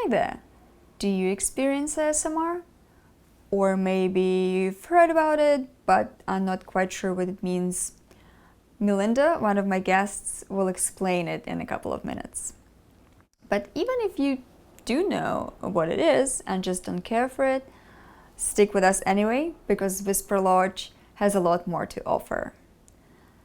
Hi there! Do you experience ASMR? Or maybe you've heard about it, but are not quite sure what it means. Melinda, one of my guests, will explain it in a couple of minutes. But even if you do know what it is and just don't care for it, stick with us anyway, because Whisperlodge has a lot more to offer.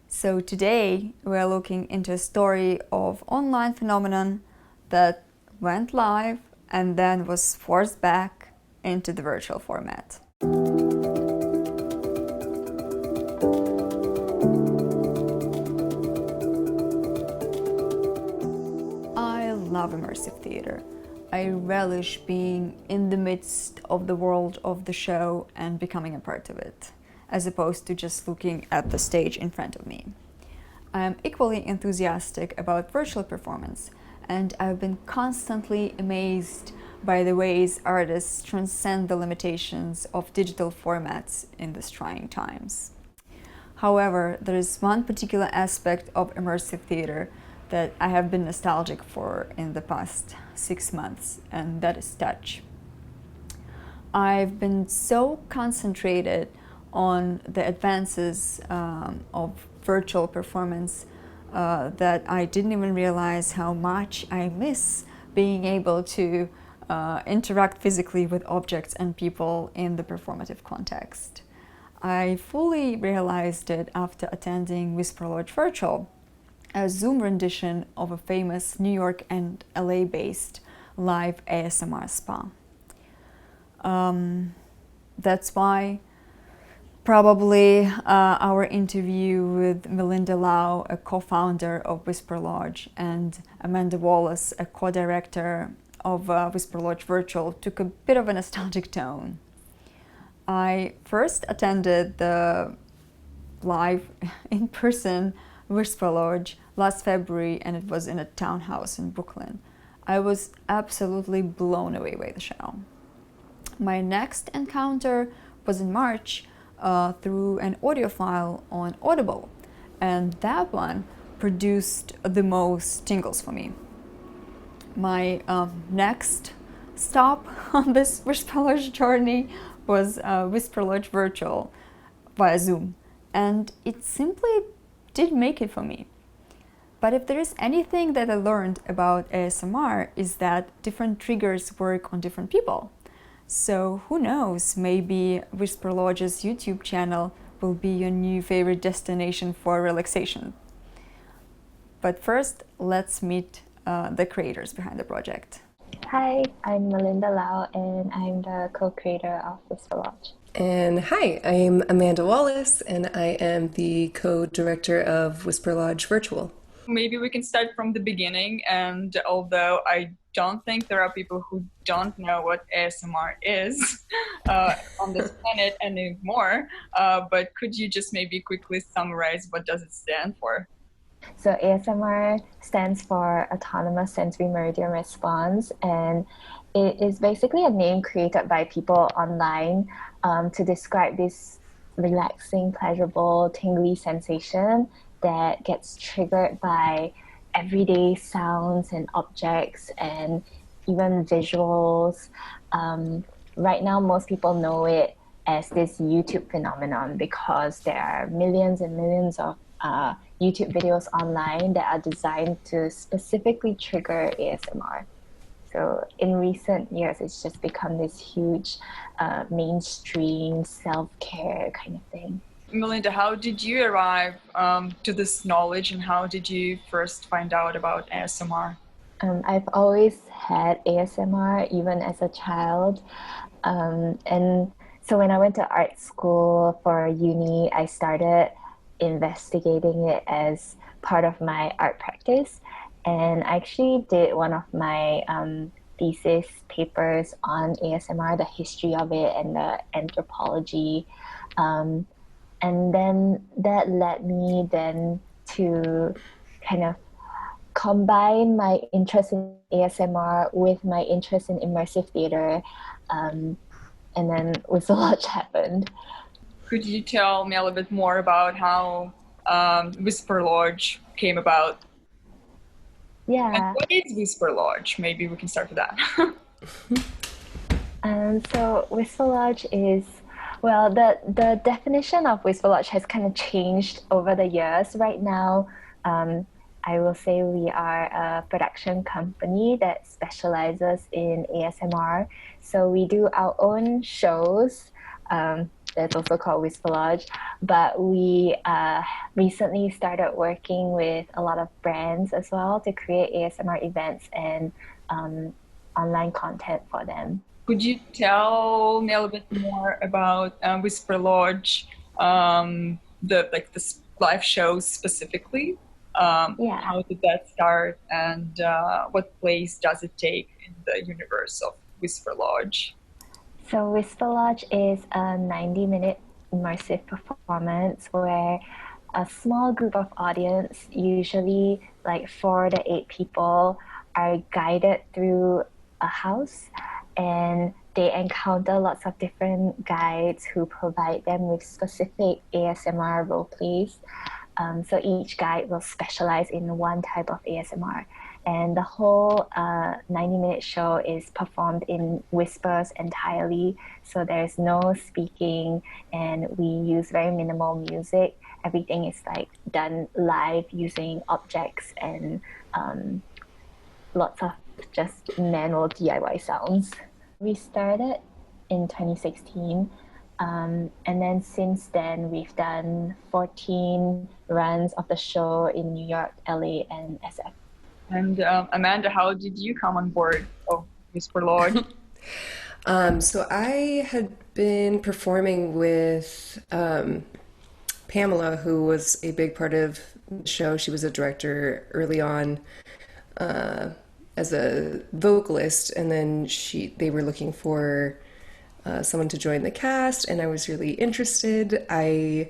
So today we're looking into a story of online phenomenon that went live and then was forced back into the virtual format. I love immersive theater. I relish being in the midst of the world of the show and becoming a part of it, as opposed to just looking at the stage in front of me. I am equally enthusiastic about virtual performance, and I've been constantly amazed by the ways artists transcend the limitations of digital formats in these trying times. However, there is one particular aspect of immersive theater that I have been nostalgic for in the past 6 months, and that is touch. I've been so concentrated on the advances of virtual performance that I didn't even realize how much I miss being able to interact physically with objects and people in the performative context. I fully realized it after attending Whisperlodge Virtual, a Zoom rendition of a famous New York and LA-based live ASMR spa. That's why probably our interview with Melinda Lauw, a co-founder of Whisperlodge, and Amanda Wallace, a co-director of Whisperlodge Virtual, took a bit of a nostalgic tone. I first attended the live in-person Whisperlodge last February, and it was in a townhouse in Brooklyn. I was absolutely blown away by the show. My next encounter was in March through an audio file on Audible, and that one produced the most tingles for me. My next stop on this Whisperlodge journey was Whisperlodge Virtual via Zoom, and it simply did make it for me. But if there is anything that I learned about ASMR is that different triggers work on different people. So who knows, maybe Whisperlodge's YouTube channel will be your new favorite destination for relaxation. But first, let's meet the creators behind the project. Hi, I'm Melinda Lauw, and I'm the co-creator of Whisperlodge. And hi, I'm Amanda Wallace, and I am the co-director of Whisperlodge Virtual. Maybe we can start from the beginning, and although I don't think there are people who don't know what ASMR is on this planet anymore, but could you just maybe quickly summarize what does it stand for? So ASMR stands for Autonomous Sensory Meridian Response, and it is basically a name created by people online to describe this relaxing, pleasurable, tingly sensation that gets triggered by everyday sounds and objects and even visuals. Right now, most people know it as this YouTube phenomenon because there are millions and millions of YouTube videos online that are designed to specifically trigger ASMR. So in recent years, it's just become this huge mainstream self-care kind of thing. Melinda, how did you arrive to this knowledge, and how did you first find out about ASMR? I've always had ASMR, even as a child. And so when I went to art school for uni, I started investigating it as part of my art practice. And I actually did one of my thesis papers on ASMR, the history of it and the anthropology. And then that led me then to kind of combine my interest in ASMR with my interest in immersive theater. And then Whisperlodge happened. Could you tell me a little bit more about how Whisperlodge came about? Yeah. And what is Whisperlodge? Maybe we can start with that. So Whisperlodge is, well, the definition of Whisperlodge has kind of changed over the years. Right now, I will say we are a production company that specializes in ASMR. So we do our own shows. That's also called Whisperlodge. But we recently started working with a lot of brands as well to create ASMR events and online content for them. Could you tell me a little bit more about Whisperlodge, the live shows specifically? Yeah. How did that start, and what place does it take in the universe of Whisperlodge? So Whisperlodge is a 90-minute immersive performance where a small group of audience, usually like 4 to 8 people, are guided through a house, and they encounter lots of different guides who provide them with specific ASMR role plays. So each guide will specialize in one type of ASMR. And the whole 90-minute show is performed in whispers entirely. So there's no speaking, and we use very minimal music. Everything is like done live using objects and lots of just manual DIY sounds. We started in 2016. And then since then, we've done 14 runs of the show in New York, LA, and SF. And Amanda, how did you come on board of Whisperlodge? So I had been performing with Pamela, who was a big part of the show. She was a director early on as a vocalist, and then they were looking for someone to join the cast, and I was really interested. I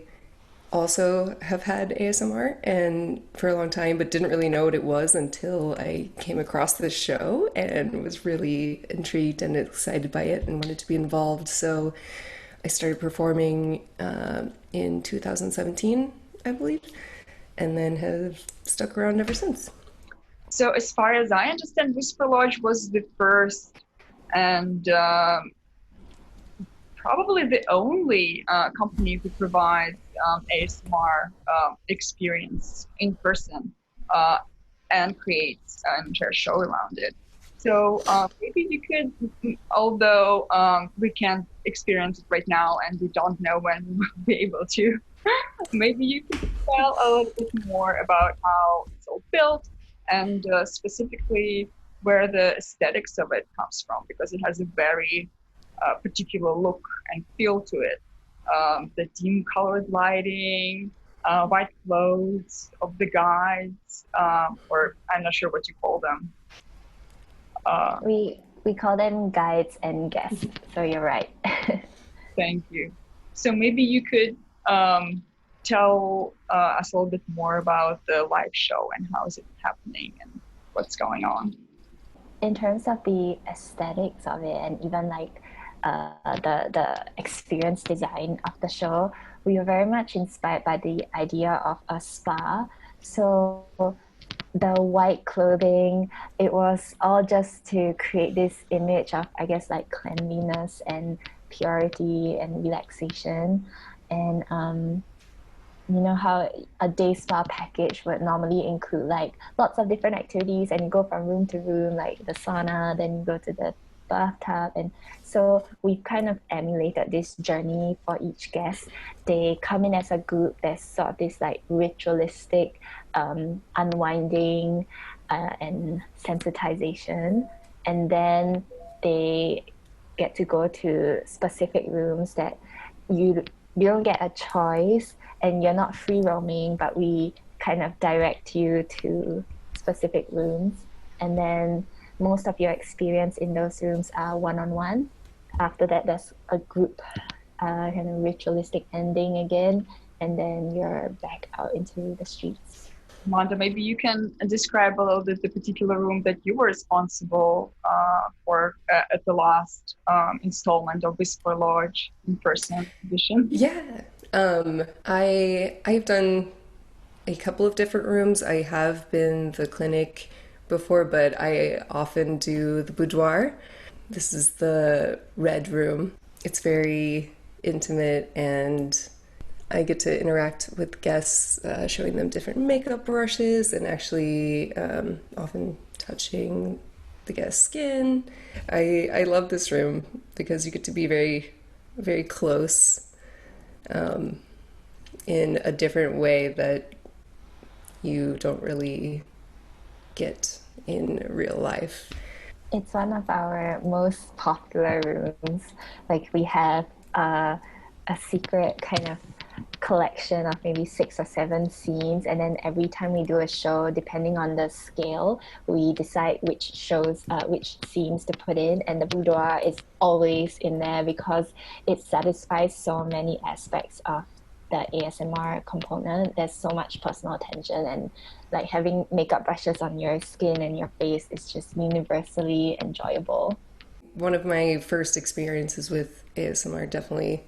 also have had ASMR and for a long time, but didn't really know what it was until I came across this show and was really intrigued and excited by it and wanted to be involved. So I started performing in 2017, I believe, and then have stuck around ever since. So as far as I understand, Whisperlodge was the first and probably the only company who provides ASMR experience in person and creates an entire show around it. So maybe you could, although we can't experience it right now and we don't know when we'll be able to, maybe you could tell a little bit more about how it's all built and specifically where the aesthetics of it comes from, because it has a very particular look and feel to it. The dim colored lighting, white clothes of the guides, or I'm not sure what you call them. We call them guides and guests, so you're right. Thank you. So maybe you could tell us a little bit more about the live show and how is it happening and what's going on. In terms of the aesthetics of it and even like the experience design of the show, we were very much inspired by the idea of a spa. So the white clothing, it was all just to create this image of, I guess, like cleanliness and purity and relaxation. And you know how a day spa package would normally include like lots of different activities, and you go from room to room, like the sauna, then you go to the bathtub. And so we've kind of emulated this journey for each guest. They come in as a group. There's sort of this like ritualistic unwinding and sensitization, and then they get to go to specific rooms that you don't get a choice and you're not free roaming, but we kind of direct you to specific rooms. And then most of your experience in those rooms are one-on-one. After that, there's a group kind of ritualistic ending again, and then you're back out into the streets. Amanda, maybe you can describe a little bit the particular room that you were responsible for at the last installment of Whisperlodge in-person edition. Yeah, I've done a couple of different rooms. I have been the clinic before, but I often do the boudoir. This is the red room. It's very intimate, and I get to interact with guests, showing them different makeup brushes and actually often touching the guest's skin. I love this room because you get to be very, very close in a different way that you don't really get in real life. It's one of our most popular rooms. Like we have a secret kind of collection of maybe 6 or 7 scenes, and then every time we do a show, depending on the scale, we decide which scenes to put in, and the boudoir is always in there because it satisfies so many aspects of the ASMR component. There's so much personal attention, and like having makeup brushes on your skin and your face is just universally enjoyable. One of my first experiences with ASMR definitely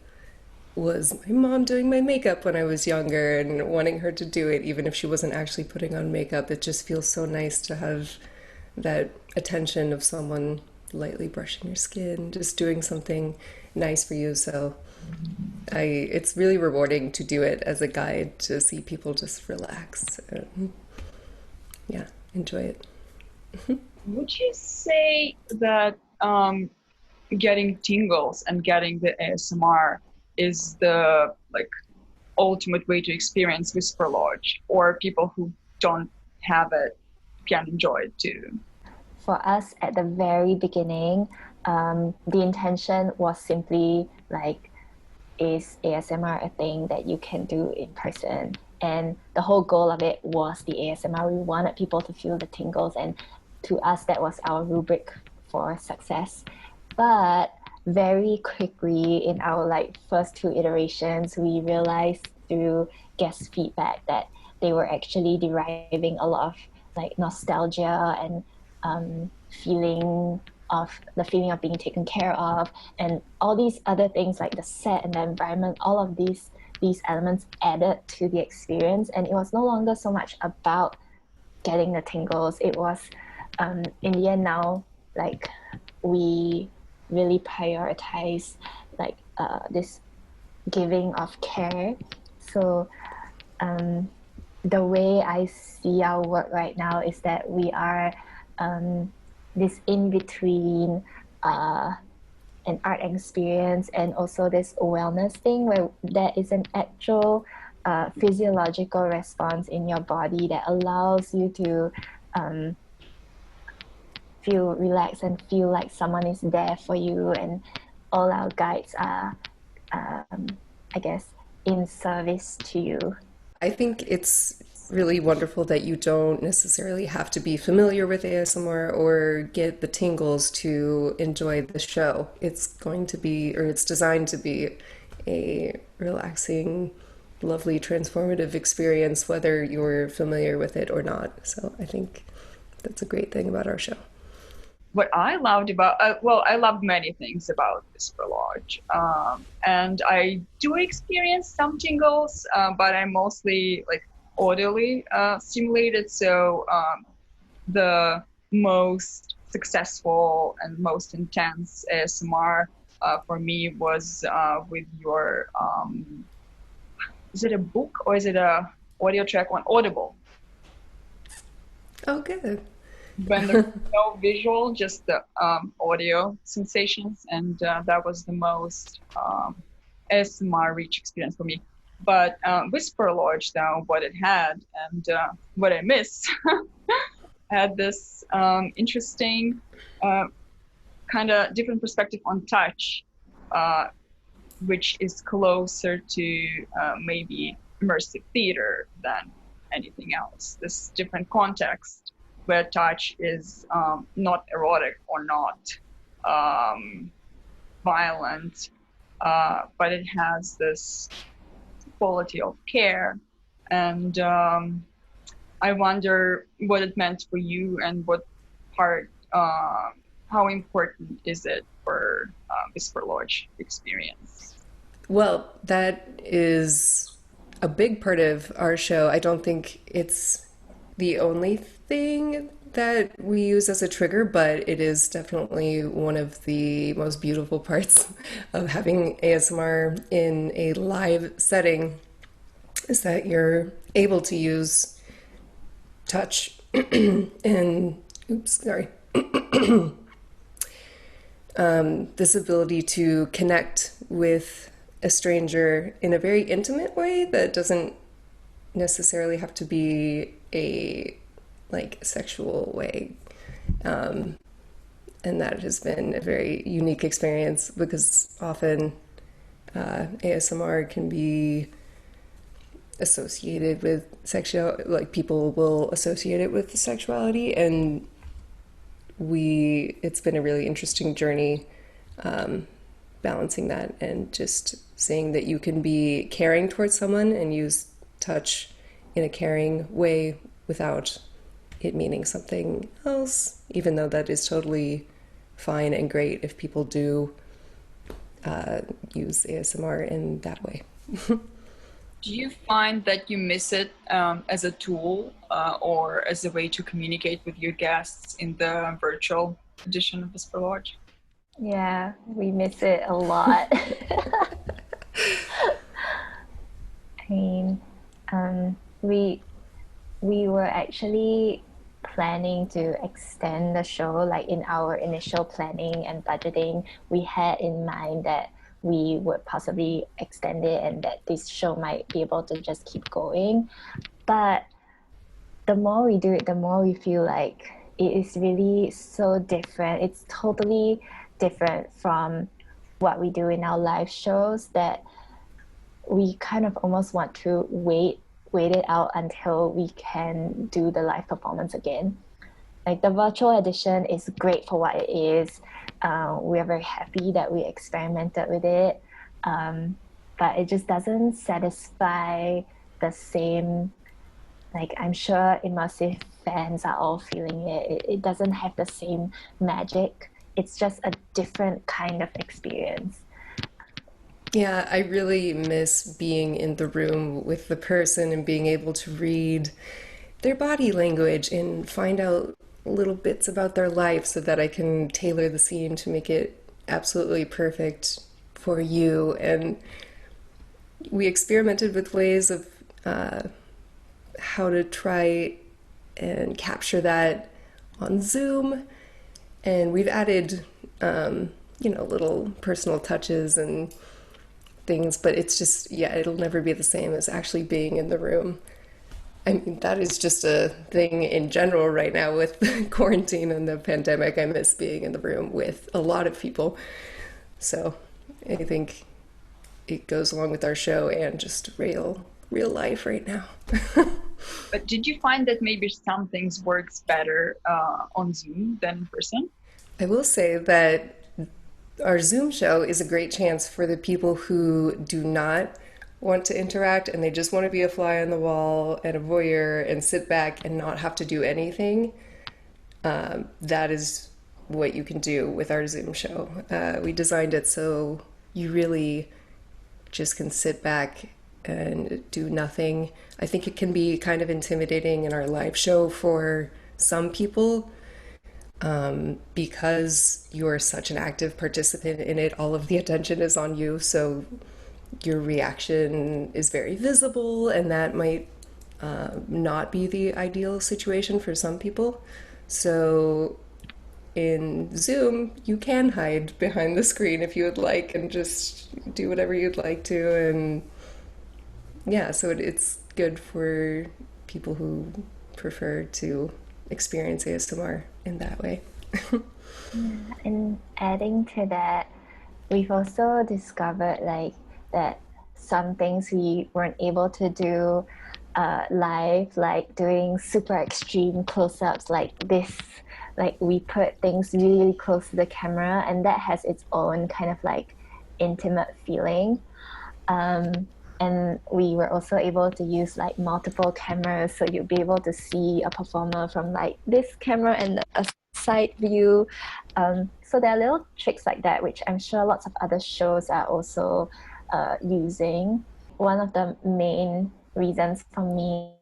was my mom doing my makeup when I was younger, and wanting her to do it even if she wasn't actually putting on makeup. It just feels so nice to have that attention of someone lightly brushing your skin, just doing something nice for you. So it's really rewarding to do it as a guide, to see people just relax and enjoy it. Would you say that getting tingles and getting the ASMR is the ultimate way to experience Whisperlodge, or people who don't have it can enjoy it too? For us at the very beginning, the intention was simply like, is ASMR a thing that you can do in person? And the whole goal of it was the ASMR. We wanted people to feel the tingles, and to us that was our rubric for success. But very quickly in our first 2 iterations, we realized through guest feedback that they were actually deriving a lot of nostalgia and feeling of being taken care of, and all these other things like the set and the environment. All of these elements added to the experience, and it was no longer so much about getting the tingles. It was in the end now, we really prioritize this giving of care. So the way I see our work right now is that we are this in between an art experience and also this wellness thing, where there is an actual physiological response in your body that allows you to feel relaxed and feel like someone is there for you. And all our guides are, I guess, in service to you. I think it's really wonderful that you don't necessarily have to be familiar with ASMR or get the tingles to enjoy the show. It's going to be, or it's designed to be, a relaxing, lovely, transformative experience, whether you're familiar with it or not. So I think that's a great thing about our show. What I loved about, I loved many things about Whisperlodge, and I do experience some tingles, but I'm mostly audibly stimulated. So the most successful and most intense ASMR for me was with your, is it a book or is it a audio track on Audible? Oh, good. When there's no visual, just the audio sensations, and that was the most ASMR rich experience for me. But Whisperlodge, now, what it had and what I miss, had this interesting kind of different perspective on touch, which is closer to maybe immersive theater than anything else. This different context where touch is not erotic or not violent, but it has this quality of care. And I wonder what it meant for you, and what part, how important is it for Whisperlodge experience? Well, that is a big part of our show. I don't think it's the only thing that we use as a trigger, but it is definitely one of the most beautiful parts of having ASMR in a live setting is that you're able to use touch and, oops, sorry, this ability to connect with a stranger in a very intimate way that doesn't necessarily have to be a sexual way. And that has been a very unique experience because often ASMR can be associated with sexual, like people will associate it with sexuality, and it's been a really interesting journey balancing that and just seeing that you can be caring towards someone and use touch in a caring way without it meaning something else, even though that is totally fine and great if people do use ASMR in that way. Do you find that you miss it as a tool or as a way to communicate with your guests in the virtual edition of Whisperlodge? Yeah, we miss it a lot. I mean, we were actually planning to extend the show. Like in our initial planning and budgeting, we had in mind that we would possibly extend it and that this show might be able to just keep going. But the more we do it, the more we feel like it is really so different. It's totally different from what we do in our live shows that we kind of almost want to wait it out until we can do the live performance again. Like the virtual edition is great for what it is. We are very happy that we experimented with it, but it just doesn't satisfy the same. Like I'm sure immersive fans are all feeling it. It doesn't have the same magic. It's just a different kind of experience. Yeah, I really miss being in the room with the person and being able to read their body language and find out little bits about their life so that I can tailor the scene to make it absolutely perfect for you. And we experimented with ways of how to try and capture that on Zoom. And we've added, little personal touches and things, but it's just, yeah, it'll never be the same as actually being in the room. I mean, that is just a thing in general right now with quarantine and the pandemic. I miss being in the room with a lot of people. So I think it goes along with our show and just real life right now. But did you find that maybe some things works better on Zoom than in person? I will say that our Zoom show is a great chance for the people who do not want to interact and they just want to be a fly on the wall and a voyeur and sit back and not have to do anything. That is what you can do with our Zoom show. We designed it so you really just can sit back and do nothing. I think it can be kind of intimidating in our live show for some people. Because you're such an active participant in it, all of the attention is on you, so your reaction is very visible, and that might not be the ideal situation for some people. So in Zoom, you can hide behind the screen if you would like and just do whatever you'd like to, and yeah, so it's good for people who prefer to experience ASMR in that way. And adding to that, we've also discovered that some things we weren't able to do live, like doing super extreme close-ups like this. Like we put things really close to the camera, and that has its own kind of like intimate feeling. And we were also able to use like multiple cameras, so you'll be able to see a performer from like this camera and a side view. So there are little tricks like that, which I'm sure lots of other shows are also using. One of the main reasons for me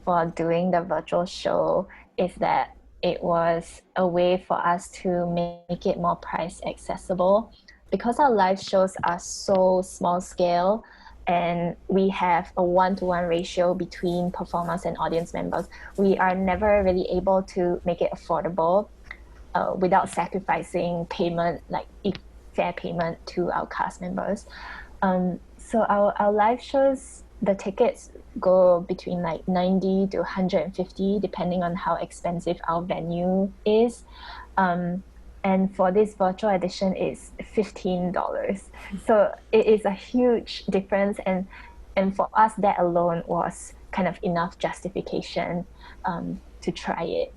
for doing the virtual show is that it was a way for us to make it more price accessible. Because our live shows are so small scale and we have a 1-to-1 ratio between performers and audience members, we are never really able to make it affordable without sacrificing payment, like fair payment to our cast members. So our live shows, the tickets go between like 90 to 150 depending on how expensive our venue is. And for this virtual edition, it's $15. So it is a huge difference, and for us, that alone was kind of enough justification to try it.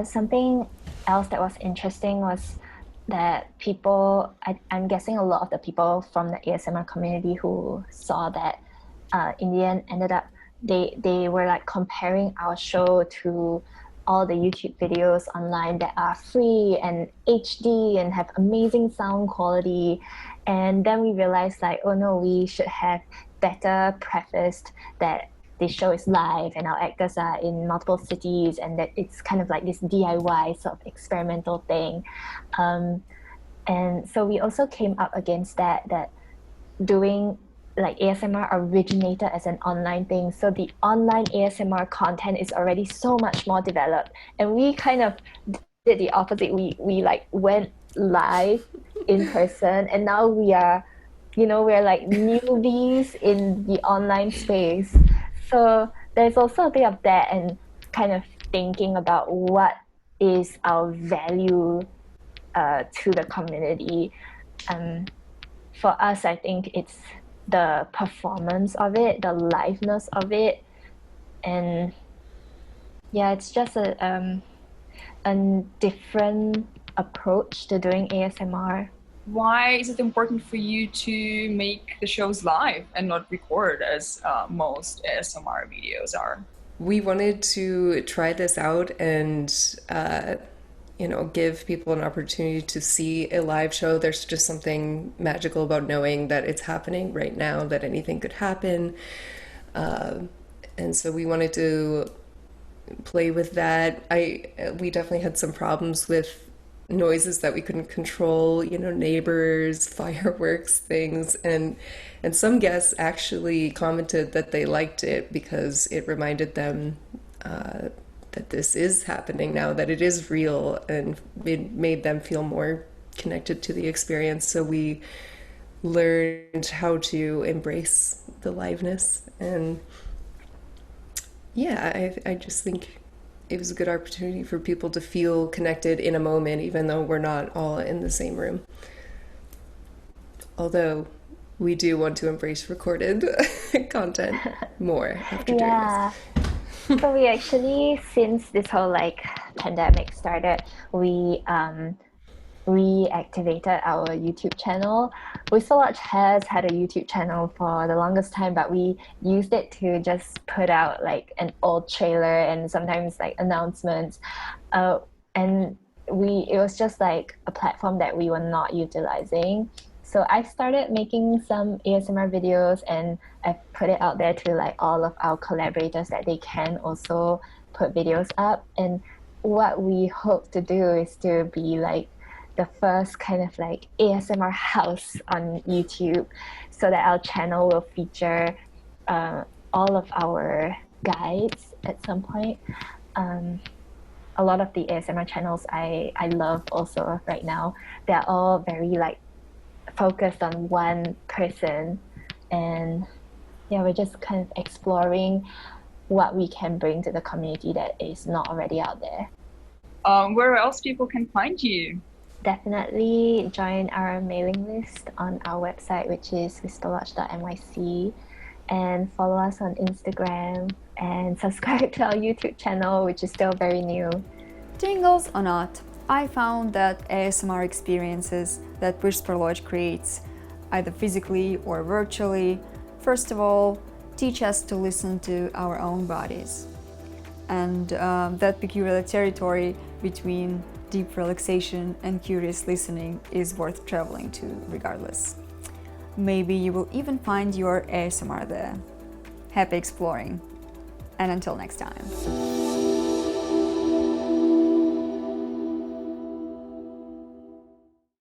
Something else that was interesting was that people, I'm guessing a lot of the people from the ASMR community who saw that in the end ended up, they were like comparing our show to all the YouTube videos online that are free and HD and have amazing sound quality. And then we realized like, oh no, we should have better prefaced that this show is live and our actors are in multiple cities and that it's kind of like this DIY sort of experimental thing. And so we also came up against that doing like ASMR originated as an online thing. So the online ASMR content is already so much more developed. And we kind of did the opposite. We like went live in person and now we are, we're like newbies in the online space. So there's also a bit of that and kind of thinking about what is our value to the community. For us, I think it's the performance of it, the liveness of it, and yeah, it's just a different approach to doing ASMR. Why is it important for you to make the shows live and not record as most ASMR videos are? We wanted to try this out and give people an opportunity to see a live show. There's just something magical about knowing that it's happening right now, that anything could happen. And so we wanted to play with that. We definitely had some problems with noises that we couldn't control, neighbors, fireworks, things. And some guests actually commented that they liked it because it reminded them that this is happening now, that it is real, and it made them feel more connected to the experience. So we learned how to embrace the liveness. And yeah, I just think it was a good opportunity for people to feel connected in a moment, even though we're not all in the same room. Although we do want to embrace recorded content more after doing this. So we actually, since this whole like pandemic started, we reactivated our YouTube channel. Whisperlodge has had a YouTube channel for the longest time, but we used it to just put out like an old trailer and sometimes like announcements. And it was just like a platform that we were not utilizing. So I started making some ASMR videos and I put it out there to like all of our collaborators that they can also put videos up. And what we hope to do is to be like the first kind of like ASMR house on YouTube, so that our channel will feature all of our guides at some point. A lot of the ASMR channels I love also right now, they're all very like focused on one person, and yeah, we're just kind of exploring what we can bring to the community that is not already out there. Where else people can find you? Definitely join our mailing list on our website, which is whisperlodge.nyc, and follow us on Instagram and subscribe to our YouTube channel, which is still very new. Jingles or not, I found that ASMR experiences that Whisperlodge creates, either physically or virtually, first of all, teach us to listen to our own bodies. And that peculiar territory between deep relaxation and curious listening is worth traveling to regardless. Maybe you will even find your ASMR there. Happy exploring, and until next time.